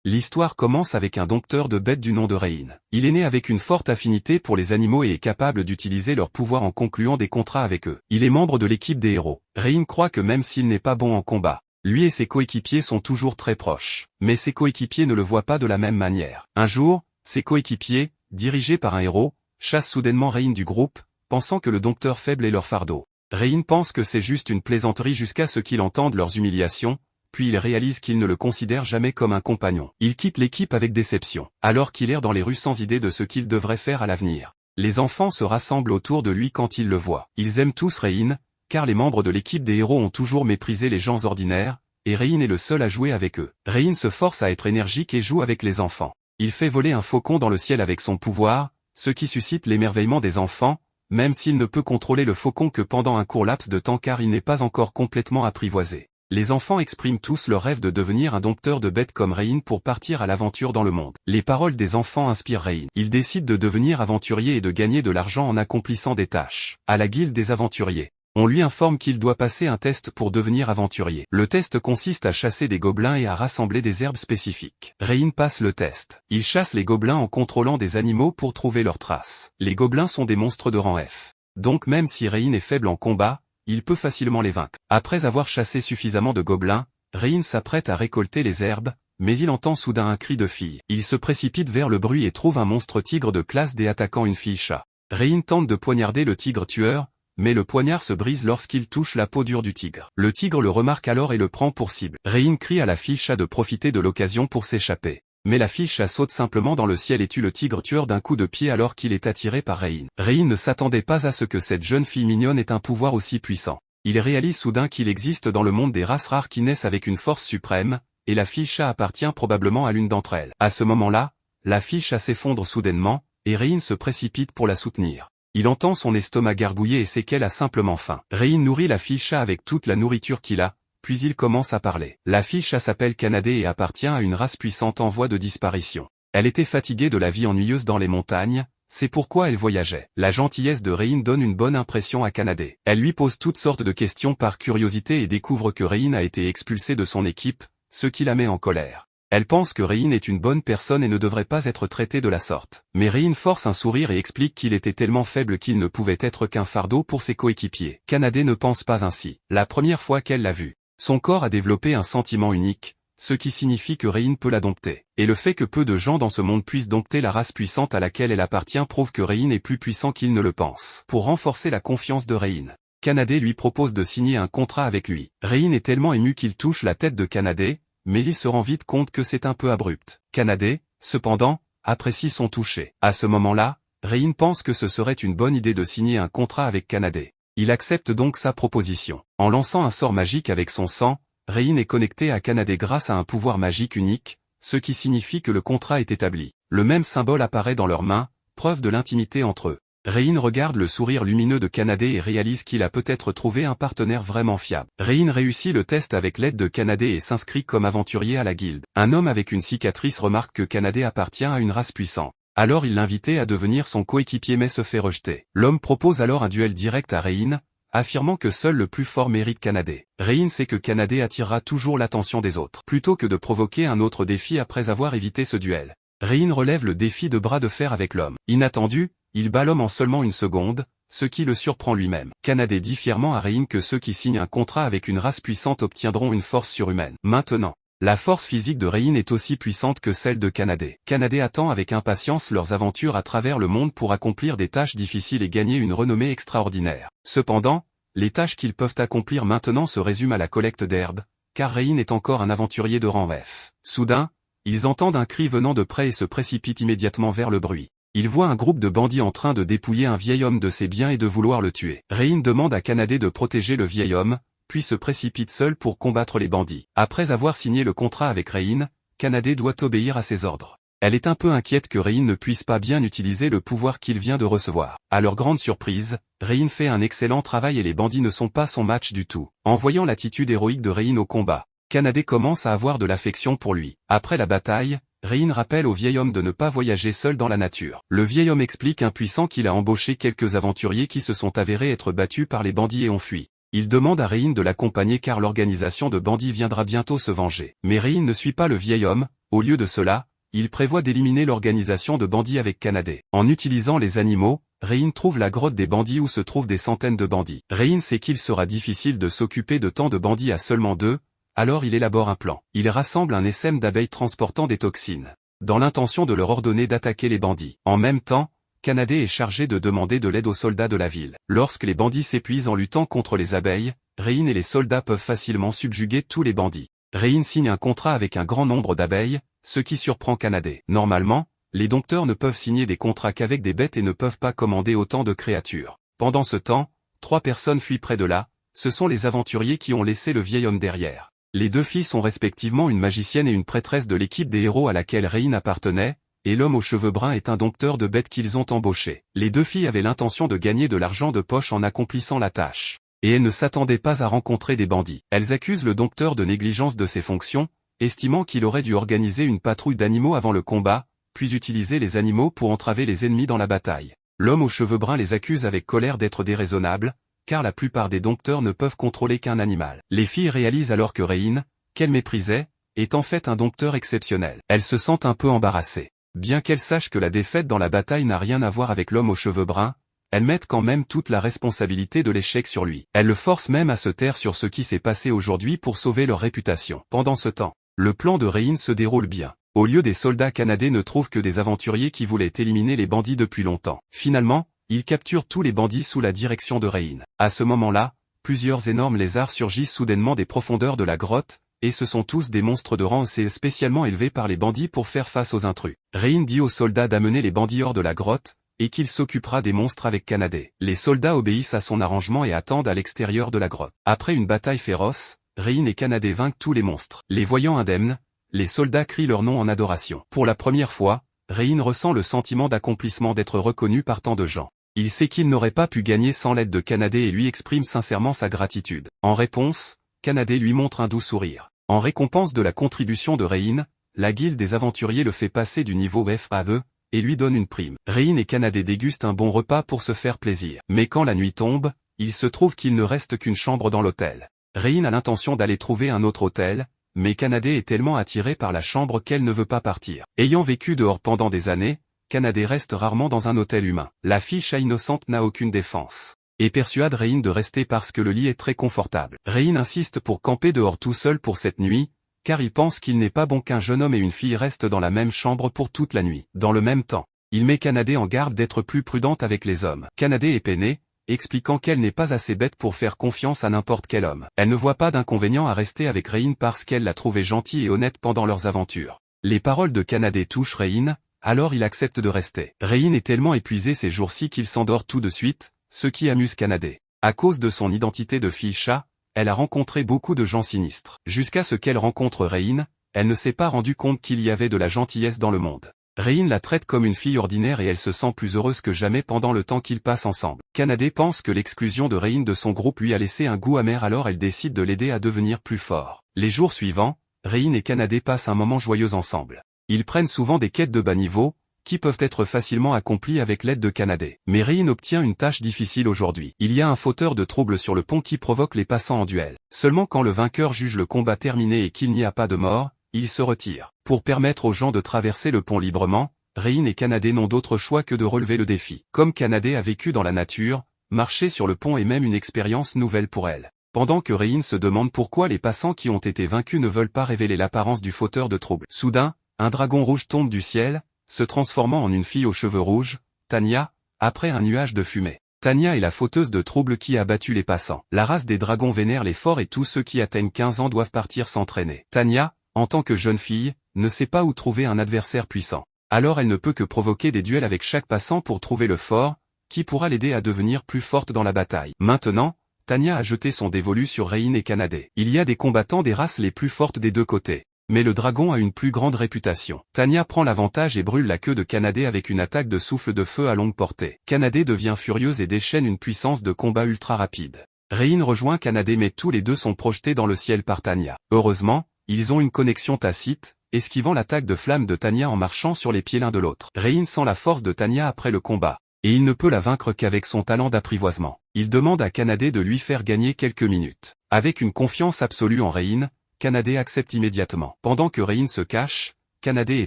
L'histoire commence avec un dompteur de bêtes du nom de Rein. Il est né avec une forte affinité pour les animaux et est capable d'utiliser leur pouvoir en concluant des contrats avec eux. Il est membre de l'équipe des héros. Rein croit que même s'il n'est pas bon en combat, lui et ses coéquipiers sont toujours très proches. Mais ses coéquipiers ne le voient pas de la même manière. Un jour, ses coéquipiers, dirigés par un héros, chassent soudainement Rein du groupe, pensant que le dompteur faible est leur fardeau. Rein pense que c'est juste une plaisanterie jusqu'à ce qu'il entende leurs humiliations, puis il réalise qu'il ne le considère jamais comme un compagnon. Il quitte l'équipe avec déception, alors qu'il erre dans les rues sans idée de ce qu'il devrait faire à l'avenir. Les enfants se rassemblent autour de lui quand ils le voient. Ils aiment tous Rein, car les membres de l'équipe des héros ont toujours méprisé les gens ordinaires, et Rein est le seul à jouer avec eux. Rein se force à être énergique et joue avec les enfants. Il fait voler un faucon dans le ciel avec son pouvoir, ce qui suscite l'émerveillement des enfants, même s'il ne peut contrôler le faucon que pendant un court laps de temps car il n'est pas encore complètement apprivoisé. Les enfants expriment tous leur rêve de devenir un dompteur de bêtes comme Rein pour partir à l'aventure dans le monde. Les paroles des enfants inspirent Rein. Il décide de devenir aventurier et de gagner de l'argent en accomplissant des tâches. À la guilde des aventuriers, on lui informe qu'il doit passer un test pour devenir aventurier. Le test consiste à chasser des gobelins et à rassembler des herbes spécifiques. Rein passe le test. Il chasse les gobelins en contrôlant des animaux pour trouver leurs traces. Les gobelins sont des monstres de rang F. Donc même si Rein est faible en combat, il peut facilement les vaincre. Après avoir chassé suffisamment de gobelins, Rein s'apprête à récolter les herbes, mais il entend soudain un cri de fille. Il se précipite vers le bruit et trouve un monstre tigre de classe D attaquant une fille chat. Rein tente de poignarder le tigre tueur, mais le poignard se brise lorsqu'il touche la peau dure du tigre. Le tigre le remarque alors et le prend pour cible. Rein crie à la fille chat de profiter de l'occasion pour s'échapper. Mais la fille chat saute simplement dans le ciel et tue le tigre tueur d'un coup de pied alors qu'il est attiré par Rein. Rein ne s'attendait pas à ce que cette jeune fille mignonne ait un pouvoir aussi puissant. Il réalise soudain qu'il existe dans le monde des races rares qui naissent avec une force suprême, et la fille chat appartient probablement à l'une d'entre elles. À ce moment-là, la fille chat s'effondre soudainement, et Rein se précipite pour la soutenir. Il entend son estomac gargouiller et sait qu'elle a simplement faim. Rein nourrit la fille chat avec toute la nourriture qu'il a, puis il commence à parler. La fille chat s'appelle Canadé et appartient à une race puissante en voie de disparition. Elle était fatiguée de la vie ennuyeuse dans les montagnes, c'est pourquoi elle voyageait. La gentillesse de Rein donne une bonne impression à Canadé. Elle lui pose toutes sortes de questions par curiosité et découvre que Rein a été expulsé de son équipe, ce qui la met en colère. Elle pense que Rein est une bonne personne et ne devrait pas être traité de la sorte. Mais Rein force un sourire et explique qu'il était tellement faible qu'il ne pouvait être qu'un fardeau pour ses coéquipiers. Canadé ne pense pas ainsi. La première fois qu'elle l'a vu, son corps a développé un sentiment unique, ce qui signifie que Rein peut la dompter. Et le fait que peu de gens dans ce monde puissent dompter la race puissante à laquelle elle appartient prouve que Rein est plus puissant qu'il ne le pense. Pour renforcer la confiance de Rein, Canadé lui propose de signer un contrat avec lui. Rein est tellement ému qu'il touche la tête de Canadé, mais il se rend vite compte que c'est un peu abrupt. Canadé, cependant, apprécie son toucher. À ce moment-là, Rein pense que ce serait une bonne idée de signer un contrat avec Canadé. Il accepte donc sa proposition. En lançant un sort magique avec son sang, Rein est connecté à Canadé grâce à un pouvoir magique unique, ce qui signifie que le contrat est établi. Le même symbole apparaît dans leurs mains, preuve de l'intimité entre eux. Rein regarde le sourire lumineux de Canadé et réalise qu'il a peut-être trouvé un partenaire vraiment fiable. Rein réussit le test avec l'aide de Canadé et s'inscrit comme aventurier à la guilde. Un homme avec une cicatrice remarque que Canadé appartient à une race puissante. Alors il l'invitait à devenir son coéquipier mais se fait rejeter. L'homme propose alors un duel direct à Rein, affirmant que seul le plus fort mérite Canadé. Rein sait que Canadé attirera toujours l'attention des autres. Plutôt que de provoquer un autre défi après avoir évité ce duel, Rein relève le défi de bras de fer avec l'homme. Inattendu, il bat l'homme en seulement une seconde, ce qui le surprend lui-même. Canadé dit fièrement à Rein que ceux qui signent un contrat avec une race puissante obtiendront une force surhumaine. Maintenant, la force physique de Rein est aussi puissante que celle de Canadé. Canadé attend avec impatience leurs aventures à travers le monde pour accomplir des tâches difficiles et gagner une renommée extraordinaire. Cependant, les tâches qu'ils peuvent accomplir maintenant se résument à la collecte d'herbes, car Rein est encore un aventurier de rang F. Soudain, ils entendent un cri venant de près et se précipitent immédiatement vers le bruit. Ils voient un groupe de bandits en train de dépouiller un vieil homme de ses biens et de vouloir le tuer. Rein demande à Canadé de protéger le vieil homme, puis se précipite seul pour combattre les bandits. Après avoir signé le contrat avec Rein, Canadé doit obéir à ses ordres. Elle est un peu inquiète que Rein ne puisse pas bien utiliser le pouvoir qu'il vient de recevoir. À leur grande surprise, Rein fait un excellent travail et les bandits ne sont pas son match du tout. En voyant l'attitude héroïque de Rein au combat, Canadé commence à avoir de l'affection pour lui. Après la bataille, Rein rappelle au vieil homme de ne pas voyager seul dans la nature. Le vieil homme explique impuissant qu'il a embauché quelques aventuriers qui se sont avérés être battus par les bandits et ont fui. Il demande à Rein de l'accompagner car l'organisation de bandits viendra bientôt se venger. Mais Rein ne suit pas le vieil homme, au lieu de cela, il prévoit d'éliminer l'organisation de bandits avec Kanade. En utilisant les animaux, Rein trouve la grotte des bandits où se trouvent des centaines de bandits. Rein sait qu'il sera difficile de s'occuper de tant de bandits à seulement 2, alors il élabore un plan. Il rassemble un essaim d'abeilles transportant des toxines, dans l'intention de leur ordonner d'attaquer les bandits. En même temps, Kanade est chargé de demander de l'aide aux soldats de la ville. Lorsque les bandits s'épuisent en luttant contre les abeilles, Rein et les soldats peuvent facilement subjuguer tous les bandits. Rein signe un contrat avec un grand nombre d'abeilles, ce qui surprend Kanade. Normalement, les dompteurs ne peuvent signer des contrats qu'avec des bêtes et ne peuvent pas commander autant de créatures. Pendant ce temps, 3 personnes fuient près de là, ce sont les aventuriers qui ont laissé le vieil homme derrière. Les 2 filles sont respectivement une magicienne et une prêtresse de l'équipe des héros à laquelle Rein appartenait, et l'homme aux cheveux bruns est un dompteur de bêtes qu'ils ont embauché. Les 2 filles avaient l'intention de gagner de l'argent de poche en accomplissant la tâche. Et elles ne s'attendaient pas à rencontrer des bandits. Elles accusent le dompteur de négligence de ses fonctions, estimant qu'il aurait dû organiser une patrouille d'animaux avant le combat, puis utiliser les animaux pour entraver les ennemis dans la bataille. L'homme aux cheveux bruns les accuse avec colère d'être déraisonnables, car la plupart des dompteurs ne peuvent contrôler qu'un animal. Les filles réalisent alors que Rein, qu'elles méprisaient, est en fait un dompteur exceptionnel. Elles se sentent un peu embarrassées. Bien qu'elles sachent que la défaite dans la bataille n'a rien à voir avec l'homme aux cheveux bruns, elles mettent quand même toute la responsabilité de l'échec sur lui. Elles le forcent même à se taire sur ce qui s'est passé aujourd'hui pour sauver leur réputation. Pendant ce temps, le plan de Rein se déroule bien. Au lieu des soldats canadiens ne trouvent que des aventuriers qui voulaient éliminer les bandits depuis longtemps. Finalement, ils capturent tous les bandits sous la direction de Rein. À ce moment-là, plusieurs énormes lézards surgissent soudainement des profondeurs de la grotte, et ce sont tous des monstres de rang C spécialement élevés par les bandits pour faire face aux intrus. Rein dit aux soldats d'amener les bandits hors de la grotte, et qu'il s'occupera des monstres avec Kanade. Les soldats obéissent à son arrangement et attendent à l'extérieur de la grotte. Après une bataille féroce, Rein et Kanade vainquent tous les monstres. Les voyant indemnes, les soldats crient leur nom en adoration. Pour la première fois, Rein ressent le sentiment d'accomplissement d'être reconnu par tant de gens. Il sait qu'il n'aurait pas pu gagner sans l'aide de Kanade et lui exprime sincèrement sa gratitude. En réponse, Kanade lui montre un doux sourire. En récompense de la contribution de Rein, la guilde des aventuriers le fait passer du niveau F à E, et lui donne une prime. Rein et Kanade dégustent un bon repas pour se faire plaisir. Mais quand la nuit tombe, il se trouve qu'il ne reste qu'une chambre dans l'hôtel. Rein a l'intention d'aller trouver un autre hôtel, mais Kanade est tellement attirée par la chambre qu'elle ne veut pas partir. Ayant vécu dehors pendant des années, Kanade reste rarement dans un hôtel humain. La fille chat innocente n'a aucune défense, et persuade Rein de rester parce que le lit est très confortable. Rein insiste pour camper dehors tout seul pour cette nuit, car il pense qu'il n'est pas bon qu'un jeune homme et une fille restent dans la même chambre pour toute la nuit. Dans le même temps, il met Kanade en garde d'être plus prudente avec les hommes. Kanade est peinée, expliquant qu'elle n'est pas assez bête pour faire confiance à n'importe quel homme. Elle ne voit pas d'inconvénient à rester avec Rein parce qu'elle l'a trouvé gentil et honnête pendant leurs aventures. Les paroles de Kanade touchent Rein, alors il accepte de rester. Rein est tellement épuisé ces jours-ci qu'il s'endort tout de suite, ce qui amuse Kanade. À cause de son identité de fille chat, elle a rencontré beaucoup de gens sinistres. Jusqu'à ce qu'elle rencontre Rein, elle ne s'est pas rendu compte qu'il y avait de la gentillesse dans le monde. Rein la traite comme une fille ordinaire et elle se sent plus heureuse que jamais pendant le temps qu'ils passent ensemble. Kanade pense que l'exclusion de Rein de son groupe lui a laissé un goût amer alors elle décide de l'aider à devenir plus fort. Les jours suivants, Rein et Kanade passent un moment joyeux ensemble. Ils prennent souvent des quêtes de bas niveau, qui peuvent être facilement accomplies avec l'aide de Kanade. Mais Rein obtient une tâche difficile aujourd'hui. Il y a un fauteur de troubles sur le pont qui provoque les passants en duel. Seulement quand le vainqueur juge le combat terminé et qu'il n'y a pas de mort, il se retire. Pour permettre aux gens de traverser le pont librement, Rein et Kanade n'ont d'autre choix que de relever le défi. Comme Kanade a vécu dans la nature, marcher sur le pont est même une expérience nouvelle pour elle. Pendant que Rein se demande pourquoi les passants qui ont été vaincus ne veulent pas révéler l'apparence du fauteur de troubles. Soudain, un dragon rouge tombe du ciel, se transformant en une fille aux cheveux rouges, Tanya, après un nuage de fumée. Tanya est la fauteuse de troubles qui a battu les passants. La race des dragons vénère les forts et tous ceux qui atteignent 15 ans doivent partir s'entraîner. Tanya, en tant que jeune fille, ne sait pas où trouver un adversaire puissant. Alors elle ne peut que provoquer des duels avec chaque passant pour trouver le fort, qui pourra l'aider à devenir plus forte dans la bataille. Maintenant, Tanya a jeté son dévolu sur Rein et Kanade. Il y a des combattants des races les plus fortes des deux côtés. Mais le dragon a une plus grande réputation. Tanya prend l'avantage et brûle la queue de Kanade avec une attaque de souffle de feu à longue portée. Kanade devient furieuse et déchaîne une puissance de combat ultra rapide. Rein rejoint Kanade mais tous les deux sont projetés dans le ciel par Tanya. Heureusement, ils ont une connexion tacite, esquivant l'attaque de flamme de Tanya en marchant sur les pieds l'un de l'autre. Rein sent la force de Tanya après le combat. et il ne peut la vaincre qu'avec son talent d'apprivoisement. Il demande à Kanade de lui faire gagner quelques minutes. Avec une confiance absolue en Rein, Kanade accepte immédiatement. Pendant que Rein se cache, Kanade et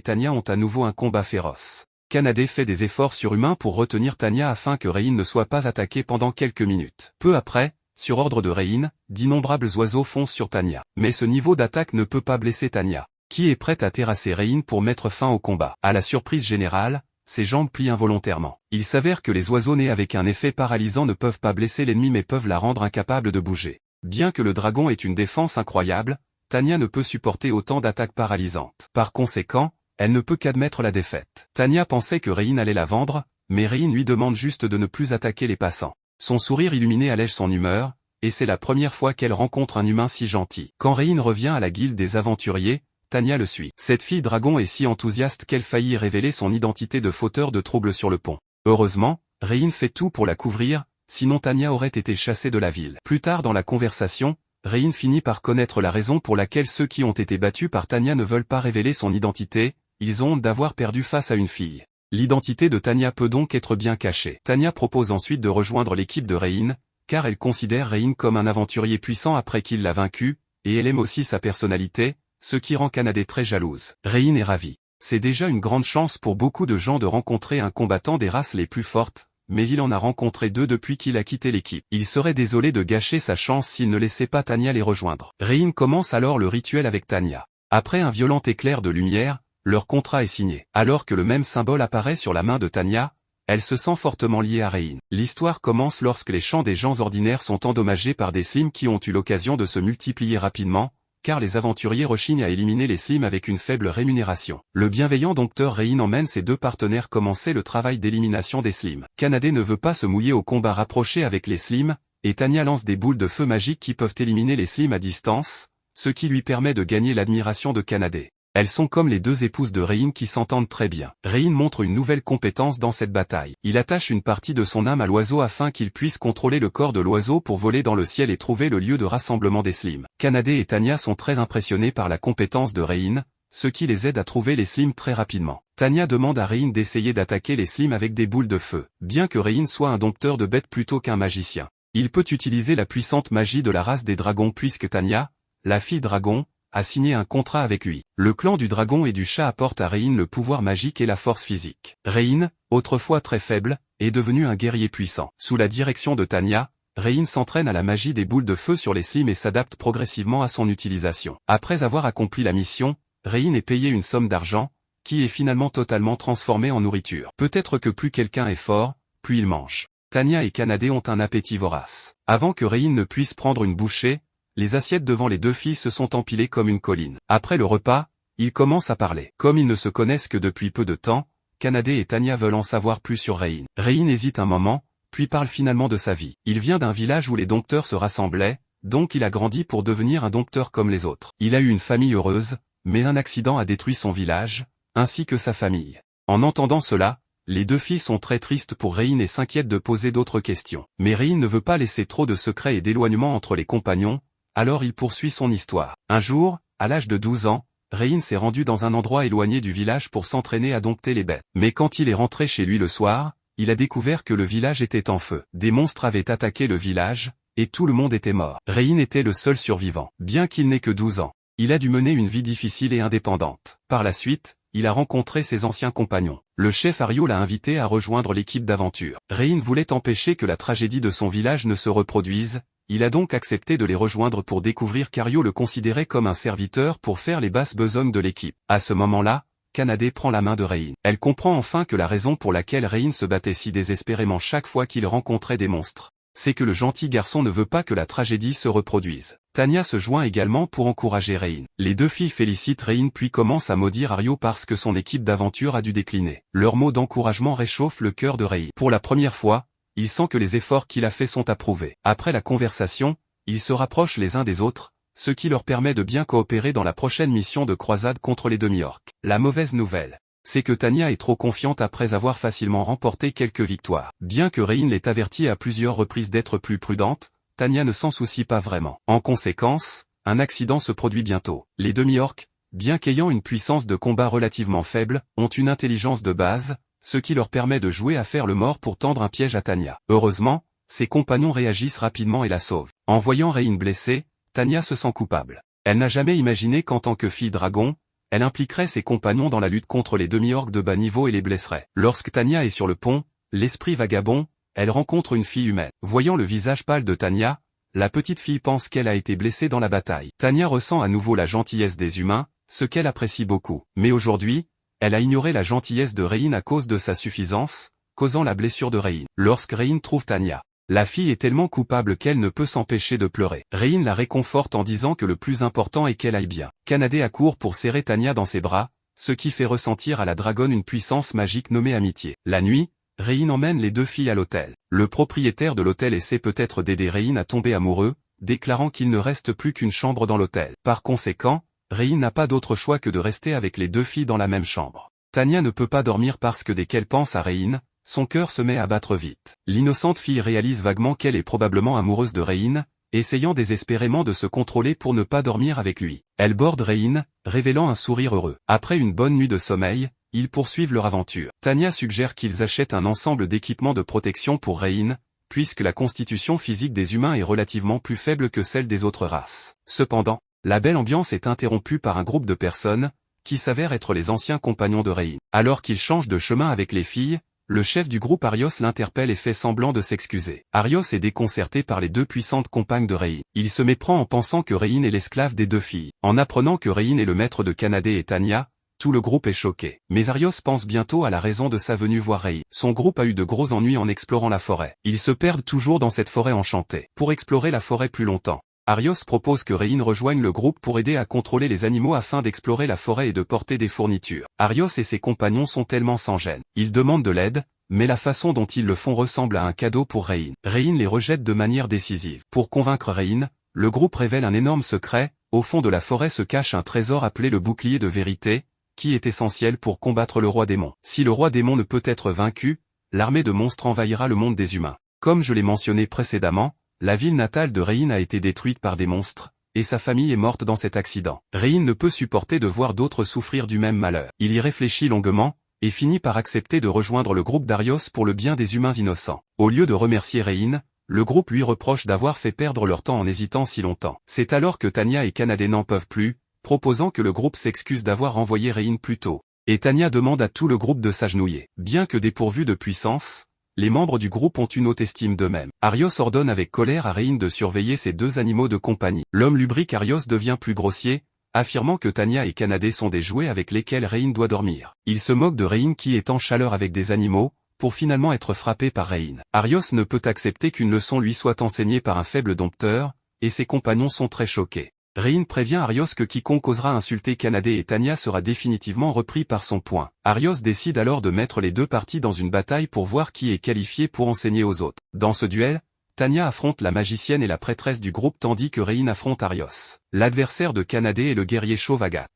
Tanya ont à nouveau un combat féroce. Kanade fait des efforts surhumains pour retenir Tanya afin que Rein ne soit pas attaqué pendant quelques minutes. Peu après, sur ordre de Rein, d'innombrables oiseaux foncent sur Tanya. Mais ce niveau d'attaque ne peut pas blesser Tanya, qui est prête à terrasser Rein pour mettre fin au combat. À la surprise générale, ses jambes plient involontairement. Il s'avère que les oiseaux nés avec un effet paralysant ne peuvent pas blesser l'ennemi mais peuvent la rendre incapable de bouger. Bien que le dragon ait une défense incroyable, Tanya ne peut supporter autant d'attaques paralysantes. Par conséquent, elle ne peut qu'admettre la défaite. Tanya pensait que Rein allait la vendre, mais Rein lui demande juste de ne plus attaquer les passants. Son sourire illuminé allège son humeur, et c'est la première fois qu'elle rencontre un humain si gentil. Quand Rein revient à la guilde des aventuriers, Tanya le suit. Cette fille dragon est si enthousiaste qu'elle faillit révéler son identité de fauteur de troubles sur le pont. Heureusement, Rein fait tout pour la couvrir, sinon Tanya aurait été chassée de la ville. Plus tard dans la conversation, Rein finit par connaître la raison pour laquelle ceux qui ont été battus par Tanya ne veulent pas révéler son identité, ils ont honte d'avoir perdu face à une fille. L'identité de Tanya peut donc être bien cachée. Tanya propose ensuite de rejoindre l'équipe de Rein, car elle considère Rein comme un aventurier puissant après qu'il l'a vaincu, et elle aime aussi sa personnalité, ce qui rend Kanade très jalouse. Rein est ravie. C'est déjà une grande chance pour beaucoup de gens de rencontrer un combattant des races les plus fortes, mais il en a rencontré 2 depuis qu'il a quitté l'équipe. Il serait désolé de gâcher sa chance s'il ne laissait pas Tanya les rejoindre. Rein commence alors le rituel avec Tanya. Après un violent éclair de lumière, leur contrat est signé. Alors que le même symbole apparaît sur la main de Tanya, elle se sent fortement liée à Rein. L'histoire commence lorsque les champs des gens ordinaires sont endommagés par des slimes qui ont eu l'occasion de se multiplier rapidement, car les aventuriers rechignent à éliminer les slimes avec une faible rémunération. Le bienveillant dompteur Rein emmène ses 2 partenaires commencer le travail d'élimination des slimes. Kanade ne veut pas se mouiller au combat rapproché avec les slimes, et Tanya lance des boules de feu magiques qui peuvent éliminer les slimes à distance, ce qui lui permet de gagner l'admiration de Kanade. Elles sont comme les 2 épouses de Rein qui s'entendent très bien. Rein montre une nouvelle compétence dans cette bataille. Il attache une partie de son âme à l'oiseau afin qu'il puisse contrôler le corps de l'oiseau pour voler dans le ciel et trouver le lieu de rassemblement des slimes. Kanade et Tanya sont très impressionnés par la compétence de Rein, ce qui les aide à trouver les slimes très rapidement. Tanya demande à Rein d'essayer d'attaquer les slimes avec des boules de feu. Bien que Rein soit un dompteur de bêtes plutôt qu'un magicien, il peut utiliser la puissante magie de la race des dragons puisque Tanya, la fille dragon, a signé un contrat avec lui. Le clan du dragon et du chat apporte à Rein le pouvoir magique et la force physique. Rein, autrefois très faible, est devenu un guerrier puissant. Sous la direction de Tanya, Rein s'entraîne à la magie des boules de feu sur les slimes et s'adapte progressivement à son utilisation. Après avoir accompli la mission, Rein est payé une somme d'argent, qui est finalement totalement transformée en nourriture. Peut-être que plus quelqu'un est fort, plus il mange. Tanya et Kanade ont un appétit vorace. Avant que Rein ne puisse prendre une bouchée, les assiettes devant les 2 filles se sont empilées comme une colline. Après le repas, ils commencent à parler. Comme ils ne se connaissent que depuis peu de temps, Kanade et Tanya veulent en savoir plus sur Rein. Rein hésite un moment, puis parle finalement de sa vie. Il vient d'un village où les dompteurs se rassemblaient, donc il a grandi pour devenir un dompteur comme les autres. Il a eu une famille heureuse, mais un accident a détruit son village, ainsi que sa famille. En entendant cela, les 2 filles sont très tristes pour Rein et s'inquiètent de poser d'autres questions. Mais Rein ne veut pas laisser trop de secrets et d'éloignement entre les compagnons, alors il poursuit son histoire. Un jour, à l'âge de 12 ans, Rein s'est rendu dans un endroit éloigné du village pour s'entraîner à dompter les bêtes. Mais quand il est rentré chez lui le soir, il a découvert que le village était en feu. Des monstres avaient attaqué le village, et tout le monde était mort. Rein était le seul survivant. Bien qu'il n'ait que 12 ans, il a dû mener une vie difficile et indépendante. Par la suite, il a rencontré ses anciens compagnons. Le chef Ario l'a invité à rejoindre l'équipe d'aventure. Rein voulait empêcher que la tragédie de son village ne se reproduise. Il a donc accepté de les rejoindre pour découvrir qu'Ario le considérait comme un serviteur pour faire les basses besognes de l'équipe. À ce moment-là, Kanade prend la main de Rein. Elle comprend enfin que la raison pour laquelle Rein se battait si désespérément chaque fois qu'il rencontrait des monstres, c'est que le gentil garçon ne veut pas que la tragédie se reproduise. Tanya se joint également pour encourager Rein. Les 2 filles félicitent Rein puis commencent à maudire Ario parce que son équipe d'aventure a dû décliner. Leurs mots d'encouragement réchauffent le cœur de Rein. Pour la première fois, il sent que les efforts qu'il a faits sont approuvés. Après la conversation, ils se rapprochent les uns des autres, ce qui leur permet de bien coopérer dans la prochaine mission de croisade contre les demi-orques. La mauvaise nouvelle, c'est que Tanya est trop confiante après avoir facilement remporté quelques victoires. Bien que Rein l'ait averti à plusieurs reprises d'être plus prudente, Tanya ne s'en soucie pas vraiment. En conséquence, un accident se produit bientôt. Les demi-orques, bien qu'ayant une puissance de combat relativement faible, ont une intelligence de base, ce qui leur permet de jouer à faire le mort pour tendre un piège à Tanya. Heureusement, ses compagnons réagissent rapidement et la sauvent. En voyant Rein blessée, Tanya se sent coupable. Elle n'a jamais imaginé qu'en tant que fille dragon, elle impliquerait ses compagnons dans la lutte contre les demi-orques de bas niveau et les blesserait. Lorsque Tanya est sur le pont, l'esprit vagabond, elle rencontre une fille humaine. Voyant le visage pâle de Tanya, la petite fille pense qu'elle a été blessée dans la bataille. Tanya ressent à nouveau la gentillesse des humains, ce qu'elle apprécie beaucoup. Mais aujourd'hui, elle a ignoré la gentillesse de Rein à cause de sa suffisance, causant la blessure de Rein. Lorsque Rein trouve Tanya, la fille est tellement coupable qu'elle ne peut s'empêcher de pleurer. Rein la réconforte en disant que le plus important est qu'elle aille bien. Kanade accourt pour serrer Tanya dans ses bras, ce qui fait ressentir à la dragonne une puissance magique nommée amitié. La nuit, Rein emmène les deux filles à l'hôtel. Le propriétaire de l'hôtel essaie peut-être d'aider Rein à tomber amoureux, déclarant qu'il ne reste plus qu'une chambre dans l'hôtel. Par conséquent, Rein n'a pas d'autre choix que de rester avec les deux filles dans la même chambre. Tanya ne peut pas dormir parce que dès qu'elle pense à Rein, son cœur se met à battre vite. L'innocente fille réalise vaguement qu'elle est probablement amoureuse de Rein, essayant désespérément de se contrôler pour ne pas dormir avec lui. Elle borde Rein, révélant un sourire heureux. Après une bonne nuit de sommeil, ils poursuivent leur aventure. Tanya suggère qu'ils achètent un ensemble d'équipements de protection pour Rein, puisque la constitution physique des humains est relativement plus faible que celle des autres races. Cependant, la belle ambiance est interrompue par un groupe de personnes, qui s'avèrent être les anciens compagnons de Rein. Alors qu'ils changent de chemin avec les filles, le chef du groupe Arios l'interpelle et fait semblant de s'excuser. Arios est déconcerté par les deux puissantes compagnes de Rein. Il se méprend en pensant que Rein est l'esclave des deux filles. En apprenant que Rein est le maître de Kanade et Tanya, tout le groupe est choqué. Mais Arios pense bientôt à la raison de sa venue voir Rein. Son groupe a eu de gros ennuis en explorant la forêt. Ils se perdent toujours dans cette forêt enchantée. Pour explorer la forêt plus longtemps, Arios propose que Rein rejoigne le groupe pour aider à contrôler les animaux afin d'explorer la forêt et de porter des fournitures. Arios et ses compagnons sont tellement sans gêne. Ils demandent de l'aide, mais la façon dont ils le font ressemble à un cadeau pour Rein. Rein les rejette de manière décisive. Pour convaincre Rein, le groupe révèle un énorme secret. Au fond de la forêt se cache un trésor appelé le bouclier de vérité, qui est essentiel pour combattre le roi démon. Si le roi démon ne peut être vaincu, l'armée de monstres envahira le monde des humains. Comme je l'ai mentionné précédemment, la ville natale de Rein a été détruite par des monstres, et sa famille est morte dans cet accident. Rein ne peut supporter de voir d'autres souffrir du même malheur. Il y réfléchit longuement, et finit par accepter de rejoindre le groupe d'Arios pour le bien des humains innocents. Au lieu de remercier Rein, le groupe lui reproche d'avoir fait perdre leur temps en hésitant si longtemps. C'est alors que Tanya et Kanade n'en peuvent plus, proposant que le groupe s'excuse d'avoir envoyé Rein plus tôt. Et Tanya demande à tout le groupe de s'agenouiller. Bien que dépourvus de puissance, les membres du groupe ont une haute estime d'eux-mêmes. Arios ordonne avec colère à Rein de surveiller ses deux animaux de compagnie. L'homme lubrique Arios devient plus grossier, affirmant que Tanya et Kanade sont des jouets avec lesquels Rein doit dormir. Il se moque de Rein qui est en chaleur avec des animaux, pour finalement être frappé par Rein. Arios ne peut accepter qu'une leçon lui soit enseignée par un faible dompteur, et ses compagnons sont très choqués. Rein prévient Arios que quiconque osera insulter Kanade et Tanya sera définitivement repris par son poing. Arios décide alors de mettre les deux parties dans une bataille pour voir qui est qualifié pour enseigner aux autres. Dans ce duel, Tanya affronte la magicienne et la prêtresse du groupe tandis que Rein affronte Arios. L'adversaire de Kanade est le guerrier chauve Agathe.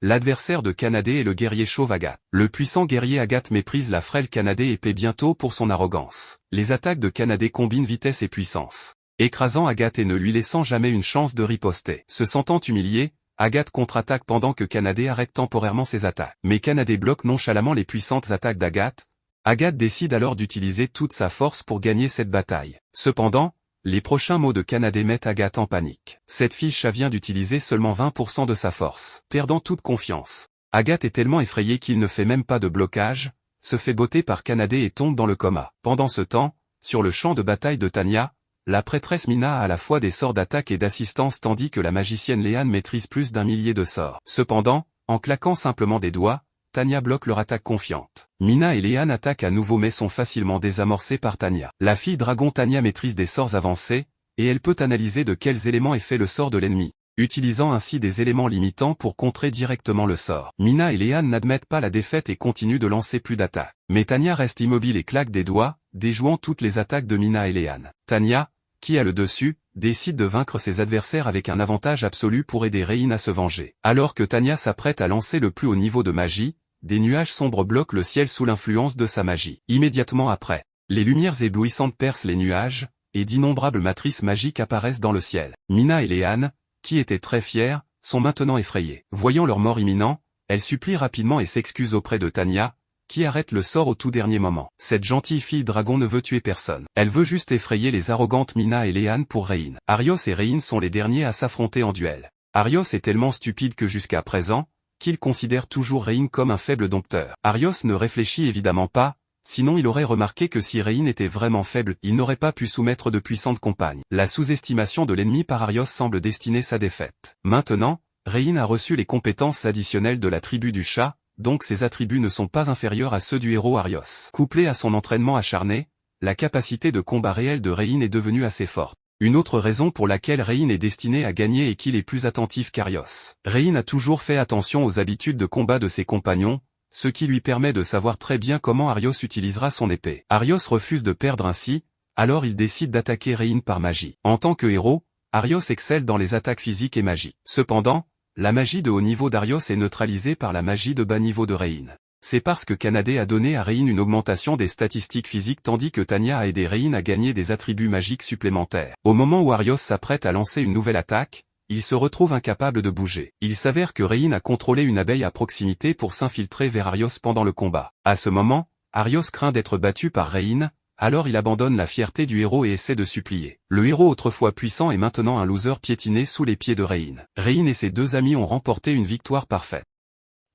Le puissant guerrier Agathe méprise la frêle Kanade et paie bientôt pour son arrogance. Les attaques de Kanade combinent vitesse et puissance, écrasant Agathe et ne lui laissant jamais une chance de riposter. Se sentant humilié, Agathe contre-attaque pendant que Kanade arrête temporairement ses attaques. Mais Kanade bloque nonchalamment les puissantes attaques d'Agathe. Agathe décide alors d'utiliser toute sa force pour gagner cette bataille. Cependant, les prochains mots de Kanade mettent Agathe en panique. Cette fiche vient d'utiliser seulement 20% de sa force. Perdant toute confiance, Agathe est tellement effrayée qu'il ne fait même pas de blocage, se fait botter par Kanade et tombe dans le coma. Pendant ce temps, sur le champ de bataille de Tanya, la prêtresse Mina a à la fois des sorts d'attaque et d'assistance tandis que la magicienne Léane maîtrise plus d'un millier de sorts. Cependant, en claquant simplement des doigts, Tanya bloque leur attaque confiante. Mina et Léane attaquent à nouveau mais sont facilement désamorcées par Tanya. La fille dragon Tanya maîtrise des sorts avancés, et elle peut analyser de quels éléments est fait le sort de l'ennemi, utilisant ainsi des éléments limitants pour contrer directement le sort. Mina et Léane n'admettent pas la défaite et continuent de lancer plus d'attaques. Mais Tanya reste immobile et claque des doigts, déjouant toutes les attaques de Mina et Léane. Tanya, qui a le dessus, décide de vaincre ses adversaires avec un avantage absolu pour aider Rein à se venger. Alors que Tanya s'apprête à lancer le plus haut niveau de magie, des nuages sombres bloquent le ciel sous l'influence de sa magie. Immédiatement après, les lumières éblouissantes percent les nuages, et d'innombrables matrices magiques apparaissent dans le ciel. Mina et Léane, qui étaient très fiers, sont maintenant effrayées. Voyant leur mort imminent, elles supplient rapidement et s'excusent auprès de Tanya, qui arrête le sort au tout dernier moment. Cette gentille fille dragon ne veut tuer personne. Elle veut juste effrayer les arrogantes Mina et Léane pour Rein. Arios et Rein sont les derniers à s'affronter en duel. Arios est tellement stupide que jusqu'à présent, qu'il considère toujours Rein comme un faible dompteur. Arios ne réfléchit évidemment pas, sinon il aurait remarqué que si Rein était vraiment faible, il n'aurait pas pu soumettre de puissantes compagnes. La sous-estimation de l'ennemi par Arios semble destiner sa défaite. Maintenant, Rein a reçu les compétences additionnelles de la tribu du chat, donc ses attributs ne sont pas inférieurs à ceux du héros Arios. Couplé à son entraînement acharné, la capacité de combat réel de Rein est devenue assez forte. Une autre raison pour laquelle Rein est destiné à gagner est qu'il est plus attentif qu'Arios. Rein a toujours fait attention aux habitudes de combat de ses compagnons, ce qui lui permet de savoir très bien comment Arios utilisera son épée. Arios refuse de perdre ainsi, alors il décide d'attaquer Rein par magie. En tant que héros, Arios excelle dans les attaques physiques et magie. Cependant, la magie de haut niveau d'Arios est neutralisée par la magie de bas niveau de Rein. C'est parce que Kanade a donné à Rein une augmentation des statistiques physiques tandis que Tanya a aidé Rein à gagner des attributs magiques supplémentaires. Au moment où Arios s'apprête à lancer une nouvelle attaque, il se retrouve incapable de bouger. Il s'avère que Rein a contrôlé une abeille à proximité pour s'infiltrer vers Arios pendant le combat. À ce moment, Arios craint d'être battu par Rein, alors il abandonne la fierté du héros et essaie de supplier. Le héros autrefois puissant est maintenant un loser piétiné sous les pieds de Rein. Rein et ses deux amis ont remporté une victoire parfaite.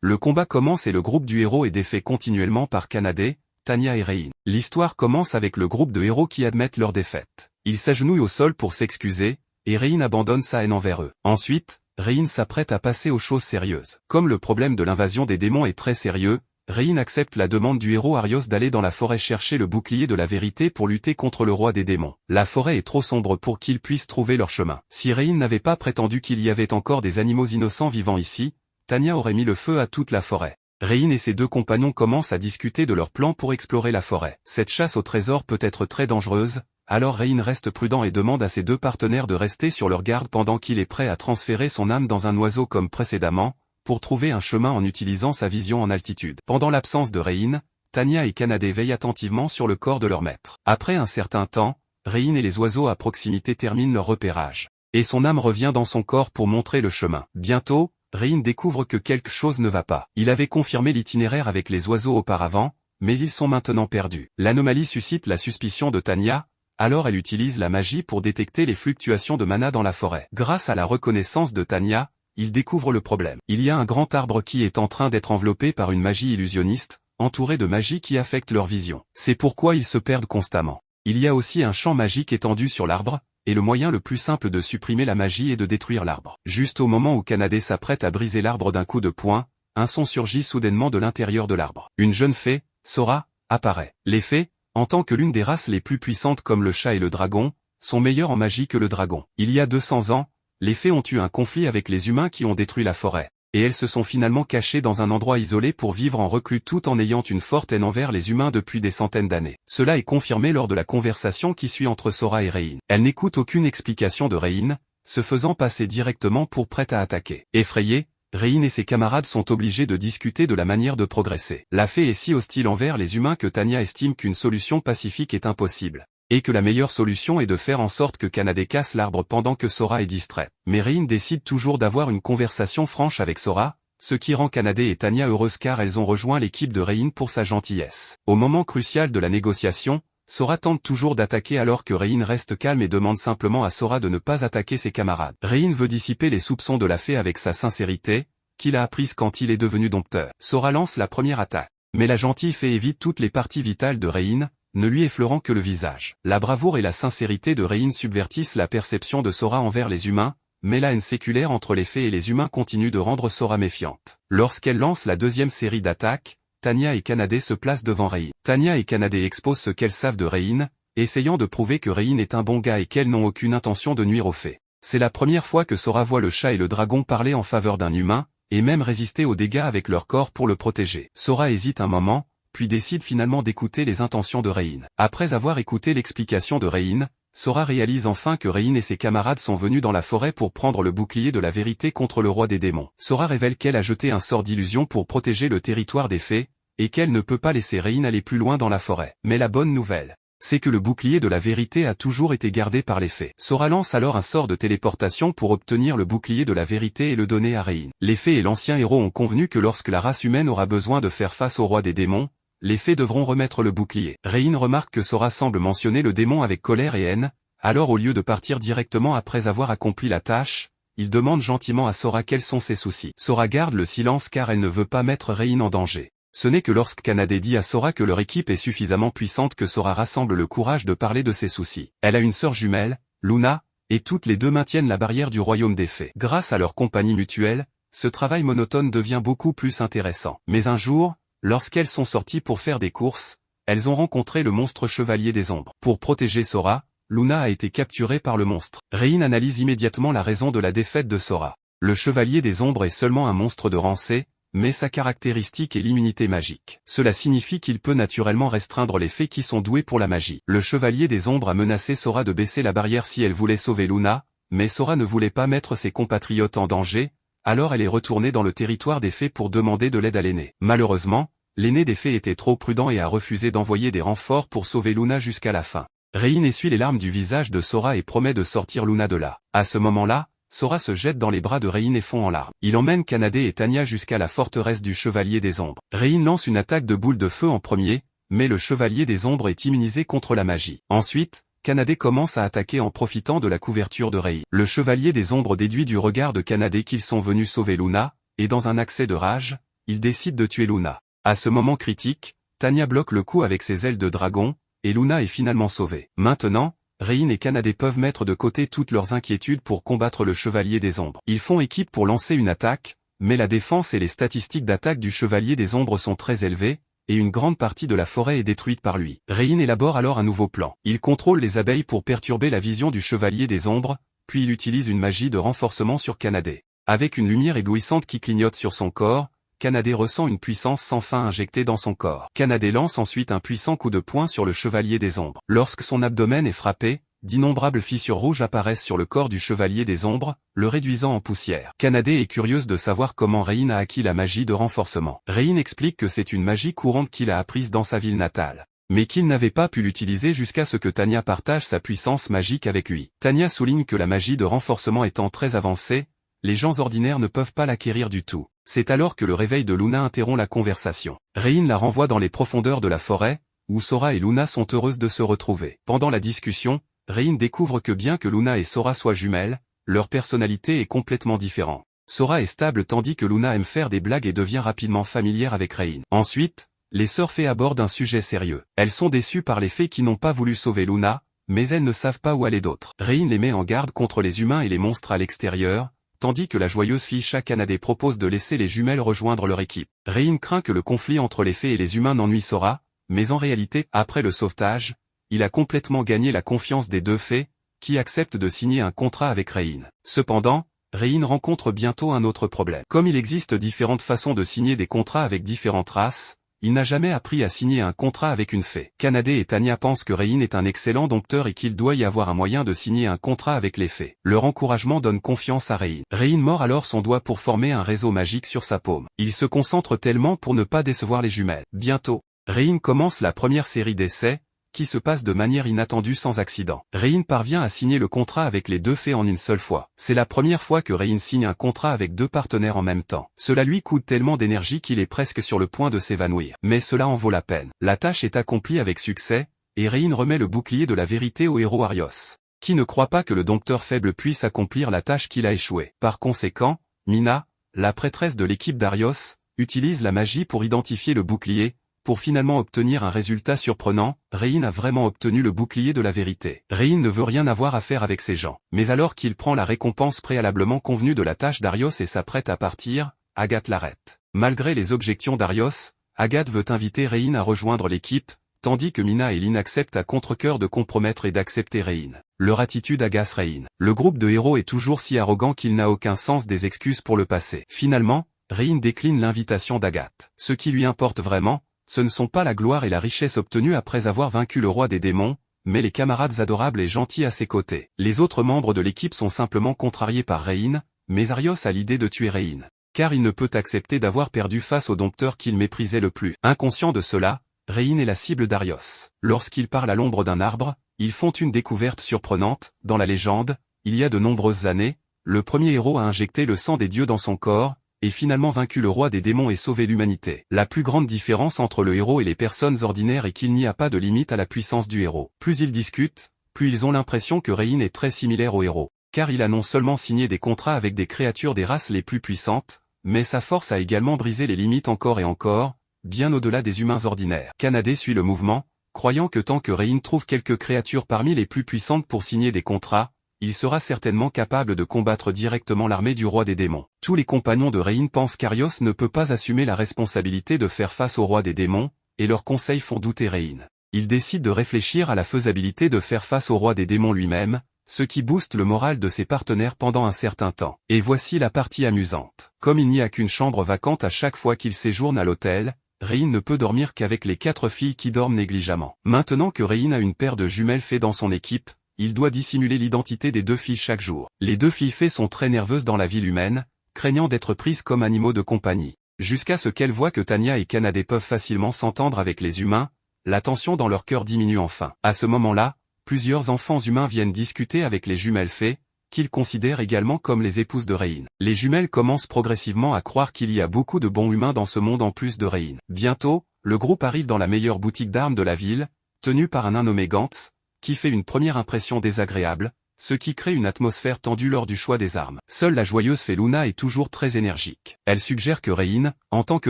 Le combat commence et le groupe du héros est défait continuellement par Kanade, Tanya et Rein. L'histoire commence avec le groupe de héros qui admettent leur défaite. Ils s'agenouillent au sol pour s'excuser, et Rein abandonne sa haine envers eux. Ensuite, Rein s'apprête à passer aux choses sérieuses. Comme le problème de l'invasion des démons est très sérieux, Rein accepte la demande du héros Arios d'aller dans la forêt chercher le bouclier de la vérité pour lutter contre le roi des démons. La forêt est trop sombre pour qu'ils puissent trouver leur chemin. Si Rein n'avait pas prétendu qu'il y avait encore des animaux innocents vivant ici, Tanya aurait mis le feu à toute la forêt. Rein et ses deux compagnons commencent à discuter de leur plan pour explorer la forêt. Cette chasse au trésor peut être très dangereuse, alors Rein reste prudent et demande à ses deux partenaires de rester sur leur garde pendant qu'il est prêt à transférer son âme dans un oiseau comme précédemment, pour trouver un chemin en utilisant sa vision en altitude. Pendant l'absence de Rein, Tanya et Kanade veillent attentivement sur le corps de leur maître. Après un certain temps, Rein et les oiseaux à proximité terminent leur repérage. Et son âme revient dans son corps pour montrer le chemin. Bientôt, Rein découvre que quelque chose ne va pas. Il avait confirmé l'itinéraire avec les oiseaux auparavant, mais ils sont maintenant perdus. L'anomalie suscite la suspicion de Tanya, alors elle utilise la magie pour détecter les fluctuations de mana dans la forêt. Grâce à la reconnaissance de Tanya, il découvre le problème. Il y a un grand arbre qui est en train d'être enveloppé par une magie illusionniste, entouré de magie qui affecte leur vision. C'est pourquoi ils se perdent constamment. Il y a aussi un champ magique étendu sur l'arbre, et le moyen le plus simple de supprimer la magie est de détruire l'arbre. Juste au moment où Kanade s'apprête à briser l'arbre d'un coup de poing, un son surgit soudainement de l'intérieur de l'arbre. Une jeune fée, Sora, apparaît. Les fées, en tant que l'une des races les plus puissantes comme le chat et le dragon, sont meilleures en magie que le dragon. Il y a 200 ans, les fées ont eu un conflit avec les humains qui ont détruit la forêt, et elles se sont finalement cachées dans un endroit isolé pour vivre en reclus tout en ayant une forte haine envers les humains depuis des centaines d'années. Cela est confirmé lors de la conversation qui suit entre Sora et Rein. Elle n'écoute aucune explication de Rein, se faisant passer directement pour prête à attaquer. Effrayée, Rein et ses camarades sont obligés de discuter de la manière de progresser. La fée est si hostile envers les humains que Tanya estime qu'une solution pacifique est impossible, et que la meilleure solution est de faire en sorte que Kanade casse l'arbre pendant que Sora est distraite. Mais Rein décide toujours d'avoir une conversation franche avec Sora, ce qui rend Kanade et Tanya heureuses car elles ont rejoint l'équipe de Rein pour sa gentillesse. Au moment crucial de la négociation, Sora tente toujours d'attaquer alors que Rein reste calme et demande simplement à Sora de ne pas attaquer ses camarades. Rein veut dissiper les soupçons de la fée avec sa sincérité, qu'il a apprise quand il est devenu dompteur. Sora lance la première attaque, mais la gentille fée évite toutes les parties vitales de Rein, ne lui effleurant que le visage. La bravoure et la sincérité de Rein subvertissent la perception de Sora envers les humains, mais la haine séculaire entre les fées et les humains continue de rendre Sora méfiante. Lorsqu'elle lance la deuxième série d'attaques, Tanya et Kanade se placent devant Rein. Tanya et Kanade exposent ce qu'elles savent de Rein, essayant de prouver que Rein est un bon gars et qu'elles n'ont aucune intention de nuire aux fées. C'est la première fois que Sora voit le chat et le dragon parler en faveur d'un humain, et même résister aux dégâts avec leur corps pour le protéger. Sora hésite un moment, puis décide finalement d'écouter les intentions de Rein. Après avoir écouté l'explication de Rein, Sora réalise enfin que Rein et ses camarades sont venus dans la forêt pour prendre le bouclier de la vérité contre le roi des démons. Sora révèle qu'elle a jeté un sort d'illusion pour protéger le territoire des fées, et qu'elle ne peut pas laisser Rein aller plus loin dans la forêt. Mais la bonne nouvelle, c'est que le bouclier de la vérité a toujours été gardé par les fées. Sora lance alors un sort de téléportation pour obtenir le bouclier de la vérité et le donner à Rein. Les fées et l'ancien héros ont convenu que lorsque la race humaine aura besoin de faire face au roi des démons, les fées devront remettre le bouclier. Rein remarque que Sora semble mentionner le démon avec colère et haine, alors au lieu de partir directement après avoir accompli la tâche, il demande gentiment à Sora quels sont ses soucis. Sora garde le silence car elle ne veut pas mettre Rein en danger. Ce n'est que lorsque Kanade dit à Sora que leur équipe est suffisamment puissante que Sora rassemble le courage de parler de ses soucis. Elle a une sœur jumelle, Luna, et toutes les deux maintiennent la barrière du royaume des fées. Grâce à leur compagnie mutuelle, ce travail monotone devient beaucoup plus intéressant. Mais un jour, lorsqu'elles sont sorties pour faire des courses, elles ont rencontré le monstre chevalier des ombres. Pour protéger Sora, Luna a été capturée par le monstre. Rein analyse immédiatement la raison de la défaite de Sora. Le chevalier des ombres est seulement un monstre de rancée, mais sa caractéristique est l'immunité magique. Cela signifie qu'il peut naturellement restreindre les fées qui sont douées pour la magie. Le chevalier des ombres a menacé Sora de baisser la barrière si elle voulait sauver Luna, mais Sora ne voulait pas mettre ses compatriotes en danger, alors elle est retournée dans le territoire des fées pour demander de l'aide à l'aîné. Malheureusement, l'aîné des fées était trop prudent et a refusé d'envoyer des renforts pour sauver Luna jusqu'à la fin. Rein essuie les larmes du visage de Sora et promet de sortir Luna de là. À ce moment-là, Sora se jette dans les bras de Rein et fond en larmes. Il emmène Kanade et Tanya jusqu'à la forteresse du Chevalier des Ombres. Rein lance une attaque de boule de feu en premier, mais le Chevalier des Ombres est immunisé contre la magie. Ensuite, Kanade commence à attaquer en profitant de la couverture de Rein. Le Chevalier des Ombres déduit du regard de Kanade qu'ils sont venus sauver Luna, et dans un accès de rage, il décide de tuer Luna. À ce moment critique, Tanya bloque le coup avec ses ailes de dragon, et Luna est finalement sauvée. Maintenant, Rein et Kanade peuvent mettre de côté toutes leurs inquiétudes pour combattre le Chevalier des Ombres. Ils font équipe pour lancer une attaque, mais la défense et les statistiques d'attaque du Chevalier des Ombres sont très élevées, et une grande partie de la forêt est détruite par lui. Rein élabore alors un nouveau plan. Il contrôle les abeilles pour perturber la vision du Chevalier des Ombres, puis il utilise une magie de renforcement sur Kanade. Avec une lumière éblouissante qui clignote sur son corps, Kanade ressent une puissance sans fin injectée dans son corps. Kanade lance ensuite un puissant coup de poing sur le Chevalier des Ombres. Lorsque son abdomen est frappé, d'innombrables fissures rouges apparaissent sur le corps du Chevalier des Ombres, le réduisant en poussière. Kanade est curieuse de savoir comment Rein a acquis la magie de renforcement. Rein explique que c'est une magie courante qu'il a apprise dans sa ville natale, mais qu'il n'avait pas pu l'utiliser jusqu'à ce que Tanya partage sa puissance magique avec lui. Tanya souligne que la magie de renforcement étant très avancée, les gens ordinaires ne peuvent pas l'acquérir du tout. C'est alors que le réveil de Luna interrompt la conversation. Rein la renvoie dans les profondeurs de la forêt, où Sora et Luna sont heureuses de se retrouver. Pendant la discussion, Rein découvre que bien que Luna et Sora soient jumelles, leur personnalité est complètement différente. Sora est stable tandis que Luna aime faire des blagues et devient rapidement familière avec Rein. Ensuite, les sœurs fées abordent un sujet sérieux. Elles sont déçues par les fées qui n'ont pas voulu sauver Luna, mais elles ne savent pas où aller d'autre. Rein les met en garde contre les humains et les monstres à l'extérieur, tandis que la joyeuse fille Kanade propose de laisser les jumelles rejoindre leur équipe. Rein craint que le conflit entre les fées et les humains n'ennuie Sora, mais en réalité, après le sauvetage, il a complètement gagné la confiance des deux fées, qui acceptent de signer un contrat avec Rein. Cependant, Rein rencontre bientôt un autre problème. Comme il existe différentes façons de signer des contrats avec différentes races, il n'a jamais appris à signer un contrat avec une fée. Kanade et Tanya pensent que Rein est un excellent dompteur et qu'il doit y avoir un moyen de signer un contrat avec les fées. Leur encouragement donne confiance à Rein. Rein mord alors son doigt pour former un réseau magique sur sa paume. Il se concentre tellement pour ne pas décevoir les jumelles. Bientôt, Rein commence la première série d'essais, qui se passe de manière inattendue sans accident. Rein parvient à signer le contrat avec les deux fées en une seule fois. C'est la première fois que Rein signe un contrat avec deux partenaires en même temps. Cela lui coûte tellement d'énergie qu'il est presque sur le point de s'évanouir. Mais cela en vaut la peine. La tâche est accomplie avec succès, et Rein remet le bouclier de la vérité au héros Arios, qui ne croit pas que le dompteur faible puisse accomplir la tâche qu'il a échoué. Par conséquent, Mina, la prêtresse de l'équipe d'Arios, utilise la magie pour identifier le bouclier, pour finalement obtenir un résultat surprenant. Rein a vraiment obtenu le bouclier de la vérité. Rein ne veut rien avoir à faire avec ces gens. Mais alors qu'il prend la récompense préalablement convenue de la tâche d'Arios et s'apprête à partir, Agathe l'arrête. Malgré les objections d'Arios, Agathe veut inviter Rein à rejoindre l'équipe, tandis que Mina et Lynn acceptent à contre-cœur de compromettre et d'accepter Rein. Leur attitude agace Rein. Le groupe de héros est toujours si arrogant qu'il n'a aucun sens des excuses pour le passé. Finalement, Rein décline l'invitation d'Agathe. Ce qui lui importe vraiment, ce ne sont pas la gloire et la richesse obtenues après avoir vaincu le roi des démons, mais les camarades adorables et gentils à ses côtés. Les autres membres de l'équipe sont simplement contrariés par Rein, mais Arios a l'idée de tuer Rein, car il ne peut accepter d'avoir perdu face au dompteur qu'il méprisait le plus. Inconscient de cela, Rein est la cible d'Arios. Lorsqu'il parle à l'ombre d'un arbre, ils font une découverte surprenante. Dans la légende, il y a de nombreuses années, le premier héros a injecté le sang des dieux dans son corps, et finalement vaincu le roi des démons et sauvé l'humanité. La plus grande différence entre le héros et les personnes ordinaires est qu'il n'y a pas de limite à la puissance du héros. Plus ils discutent, plus ils ont l'impression que Rein est très similaire au héros, car il a non seulement signé des contrats avec des créatures des races les plus puissantes, mais sa force a également brisé les limites encore et encore, bien au-delà des humains ordinaires. Kanade suit le mouvement, croyant que tant que Rein trouve quelques créatures parmi les plus puissantes pour signer des contrats, il sera certainement capable de combattre directement l'armée du roi des démons. Tous les compagnons de Rein pensent qu'Arios ne peut pas assumer la responsabilité de faire face au roi des démons, et leurs conseils font douter Rein. Ils décident de réfléchir à la faisabilité de faire face au roi des démons lui-même, ce qui booste le moral de ses partenaires pendant un certain temps. Et voici la partie amusante. Comme il n'y a qu'une chambre vacante à chaque fois qu'il séjourne à l'hôtel, Rein ne peut dormir qu'avec les 4 filles qui dorment négligemment. Maintenant que Rein a une paire de jumelles fées dans son équipe, il doit dissimuler l'identité des 2 filles chaque jour. Les 2 filles fées sont très nerveuses dans la ville humaine, craignant d'être prises comme animaux de compagnie. Jusqu'à ce qu'elles voient que Tanya et Kanade peuvent facilement s'entendre avec les humains, la tension dans leur cœur diminue enfin. À ce moment-là, plusieurs enfants humains viennent discuter avec les jumelles fées, qu'ils considèrent également comme les épouses de Rein. Les jumelles commencent progressivement à croire qu'il y a beaucoup de bons humains dans ce monde en plus de Rein. Bientôt, le groupe arrive dans la meilleure boutique d'armes de la ville, tenue par un nain nommé Gantz, qui fait une première impression désagréable, ce qui crée une atmosphère tendue lors du choix des armes. Seule la joyeuse fée Luna est toujours très énergique. Elle suggère que Rein, en tant que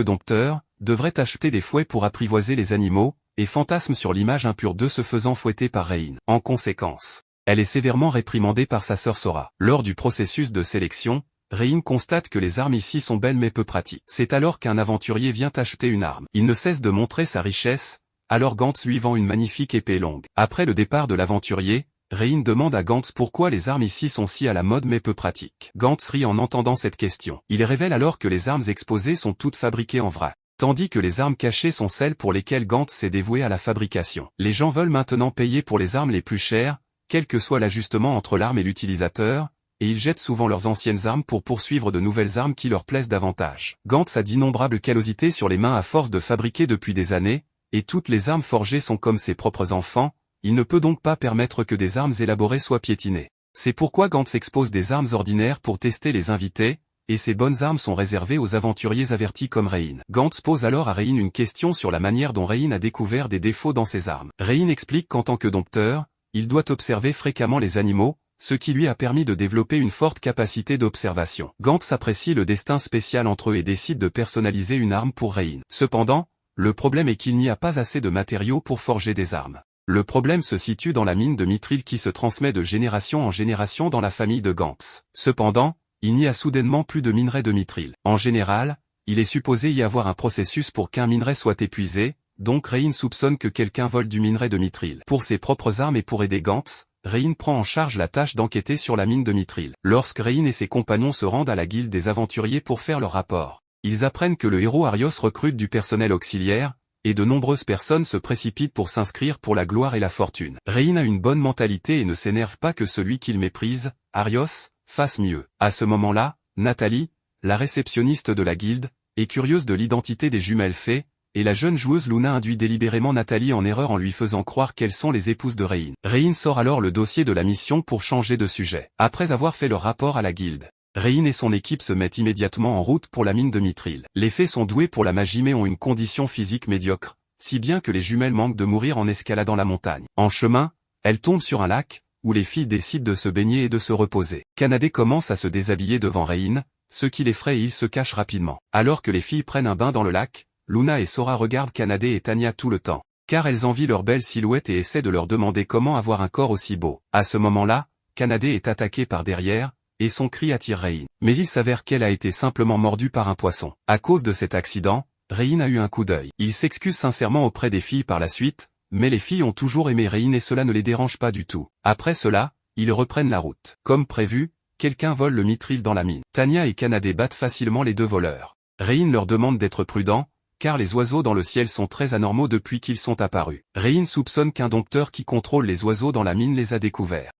dompteur, devrait acheter des fouets pour apprivoiser les animaux, et fantasme sur l'image impure d'eux se faisant fouetter par Rein. En conséquence, elle est sévèrement réprimandée par sa sœur Sora. Lors du processus de sélection, Rein constate que les armes ici sont belles mais peu pratiques. C'est alors qu'un aventurier vient acheter une arme. Il ne cesse de montrer sa richesse, alors Gantz lui vend une magnifique épée longue. Après le départ de l'aventurier, Rein demande à Gantz pourquoi les armes ici sont si à la mode mais peu pratiques. Gantz rit en entendant cette question. Il révèle alors que les armes exposées sont toutes fabriquées en vrac, tandis que les armes cachées sont celles pour lesquelles Gantz s'est dévoué à la fabrication. Les gens veulent maintenant payer pour les armes les plus chères, quel que soit l'ajustement entre l'arme et l'utilisateur, et ils jettent souvent leurs anciennes armes pour poursuivre de nouvelles armes qui leur plaisent davantage. Gantz a d'innombrables callosités sur les mains à force de fabriquer depuis des années, et toutes les armes forgées sont comme ses propres enfants, il ne peut donc pas permettre que des armes élaborées soient piétinées. C'est pourquoi Gantz expose des armes ordinaires pour tester les invités, et ces bonnes armes sont réservées aux aventuriers avertis comme Rein. Gantz pose alors à Rein une question sur la manière dont Rein a découvert des défauts dans ses armes. Rein explique qu'en tant que dompteur, il doit observer fréquemment les animaux, ce qui lui a permis de développer une forte capacité d'observation. Gantz apprécie le destin spécial entre eux et décide de personnaliser une arme pour Rein. Cependant, le problème est qu'il n'y a pas assez de matériaux pour forger des armes. Le problème se situe dans la mine de mithril qui se transmet de génération en génération dans la famille de Gantz. Cependant, il n'y a soudainement plus de minerai de mithril. En général, il est supposé y avoir un processus pour qu'un minerai soit épuisé, donc Rein soupçonne que quelqu'un vole du minerai de mithril. Pour ses propres armes et pour aider Gantz, Rein prend en charge la tâche d'enquêter sur la mine de mithril. Lorsque Rein et ses compagnons se rendent à la guilde des aventuriers pour faire leur rapport, ils apprennent que le héros Arios recrute du personnel auxiliaire, et de nombreuses personnes se précipitent pour s'inscrire pour la gloire et la fortune. Rein a une bonne mentalité et ne s'énerve pas que celui qu'il méprise, Arios, fasse mieux. À ce moment-là, Nathalie, la réceptionniste de la guilde, est curieuse de l'identité des jumelles fées, et la jeune joueuse Luna induit délibérément Nathalie en erreur en lui faisant croire qu'elles sont les épouses de Rein. Rein sort alors le dossier de la mission pour changer de sujet. Après avoir fait leur rapport à la guilde, Rein et son équipe se mettent immédiatement en route pour la mine de mithril. Les fées sont douées pour la magie mais ont une condition physique médiocre, si bien que les jumelles manquent de mourir en escaladant la montagne. En chemin, elles tombent sur un lac, où les filles décident de se baigner et de se reposer. Kanade commence à se déshabiller devant Rein, ce qui l'effraie et il se cache rapidement. Alors que les filles prennent un bain dans le lac, Luna et Sora regardent Kanade et Tanya tout le temps, car elles envient leur belle silhouette et essaient de leur demander comment avoir un corps aussi beau. À ce moment-là, Kanade est attaquée par derrière, et son cri attire Rein. Mais il s'avère qu'elle a été simplement mordue par un poisson. À cause de cet accident, Rein a eu un coup d'œil. Il s'excuse sincèrement auprès des filles par la suite, mais les filles ont toujours aimé Rein et cela ne les dérange pas du tout. Après cela, ils reprennent la route. Comme prévu, quelqu'un vole le mithril dans la mine. Tanya et Kanade battent facilement les 2 voleurs. Rein leur demande d'être prudents, car les oiseaux dans le ciel sont très anormaux depuis qu'ils sont apparus. Rein soupçonne qu'un dompteur qui contrôle les oiseaux dans la mine les a découverts.